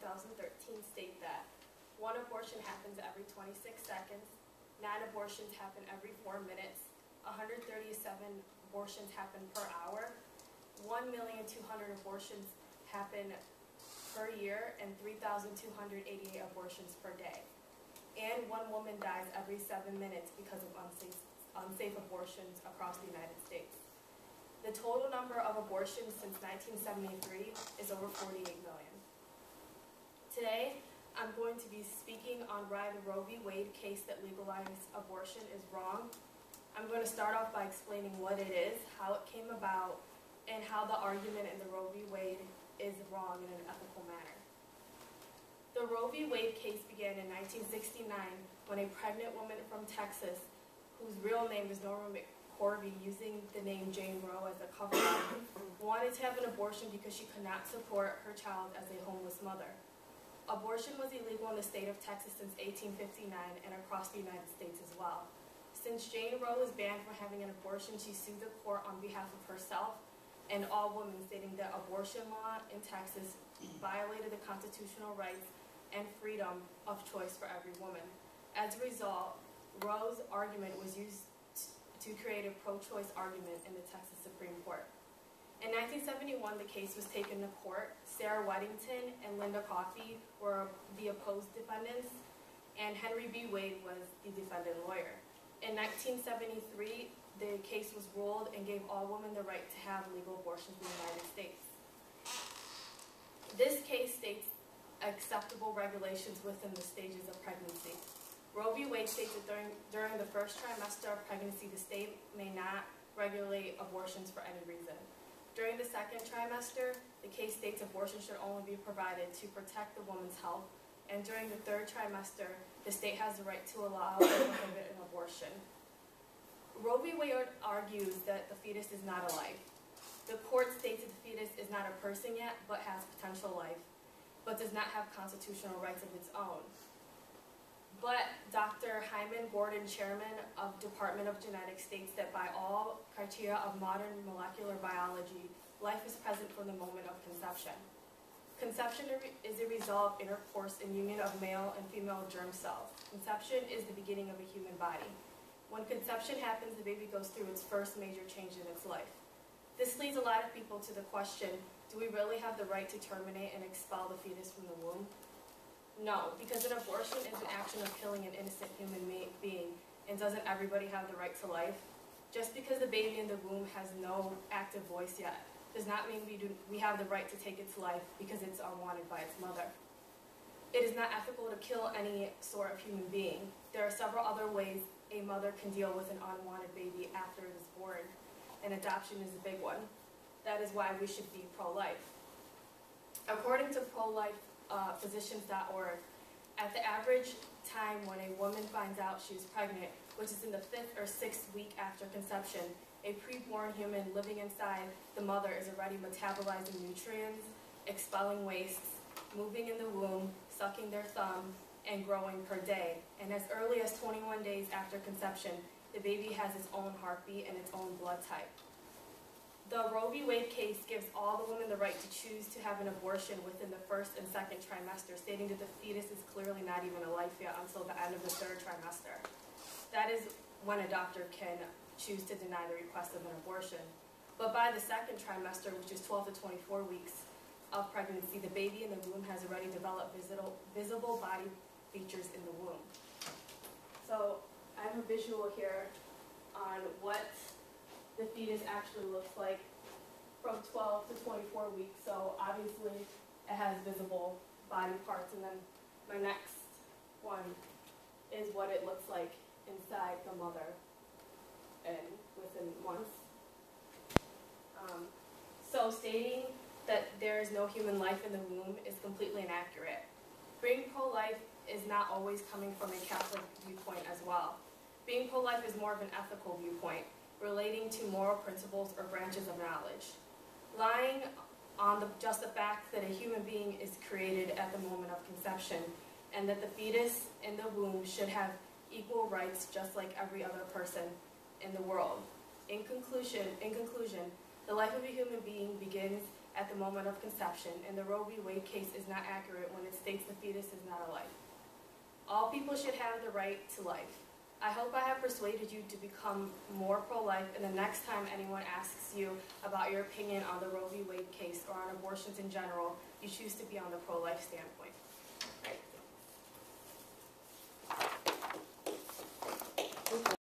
2013 state that 1 abortion happens every 26 seconds, 9 abortions happen every 4 minutes, 137 abortions happen per hour, 1,200,000 abortions happen per year, and 3,288 abortions per day. And 1 woman dies every 7 minutes because of unsafe abortions across the United States. The total number of abortions since 1973 is over 48 million. Today, I'm going to be speaking on why the Roe v. Wade case that legalized abortion is wrong. I'm going to start off by explaining what it is, how it came about, and how the argument in the Roe v. Wade is wrong in an ethical manner. The Roe v. Wade case began in 1969 when a pregnant woman from Texas, whose real name is Norma McCorvey, using the name Jane Roe as a cover-up, wanted to have an abortion because she could not support her child as a homeless mother. Abortion was illegal in the state of Texas since 1859 and across the United States as well. Since Jane Roe was banned from having an abortion, she sued the court on behalf of herself and all women, stating that abortion law in Texas violated the constitutional rights and freedom of choice for every woman. As a result, Roe's argument was used to create a pro-choice argument in the Texas Supreme Court. In 1971, the case was taken to court. Sarah Weddington and Linda Coffey were the opposed defendants, and Henry B. Wade was the defendant lawyer. In 1973, the case was ruled and gave all women the right to have legal abortions in the United States. This case states acceptable regulations within the stages of pregnancy. Roe v. Wade states that during the first trimester of pregnancy, the state may not regulate abortions for any reason. During the second trimester, the case states abortion should only be provided to protect the woman's health, and during the third trimester, the state has the right to allow or prohibit an abortion. Roe v. Wade argues that the fetus is not a life. The court states that the fetus is not a person yet, but has potential life, but does not have constitutional rights of its own. But Dr. Hyman Gordon, chairman of Department of Genetics, states that by all criteria of modern molecular biology, life is present from the moment of conception. Conception is a result of intercourse and union of male and female germ cells. Conception is the beginning of a human body. When conception happens, the baby goes through its first major change in its life. This leads a lot of people to the question, do we really have the right to terminate and expel the fetus from the womb? No, because an abortion is an action of killing an innocent human being, and doesn't everybody have the right to life? Just because the baby in the womb has no active voice yet, does not mean we have the right to take its life because it's unwanted by its mother. It is not ethical to kill any sort of human being. There are several other ways a mother can deal with an unwanted baby after it is born, and adoption is a big one. That is why we should be pro-life. According to prolifephysicians.org, at the average time when a woman finds out she is pregnant, which is in the 5th or 6th week after conception, a preborn human living inside the mother is already metabolizing nutrients, expelling wastes, moving in the womb, sucking their thumb, and growing per day. And as early as 21 days after conception, the baby has its own heartbeat and its own blood type. The Roe v. Wade case gives all the women the right to choose to have an abortion within the first and second trimester, stating that the fetus is clearly not even a life yet until the end of the third trimester. That is when a doctor can choose to deny the request of an abortion. But by the second trimester, which is 12 to 24 weeks of pregnancy, the baby in the womb has already developed visible body features in the womb. So I have a visual here on what the fetus actually looks like from 12 to 24 weeks. So obviously it has visible body parts, and then my next one is what it looks like inside the mother and within months. So stating that there is no human life in the womb is completely inaccurate. Being pro-life is not always coming from a Catholic viewpoint as well. Being pro-life is more of an ethical viewpoint, relating to moral principles or branches of knowledge. Lying on just the fact that a human being is created at the moment of conception, and that the fetus in the womb should have equal rights just like every other person in the world. In conclusion, the life of a human being begins at the moment of conception, and the Roe v. Wade case is not accurate when it states the fetus is not a life. All people should have the right to life. I hope I have persuaded you to become more pro-life, and the next time anyone asks you about your opinion on the Roe v. Wade case or on abortions in general, you choose to be on the pro-life standpoint.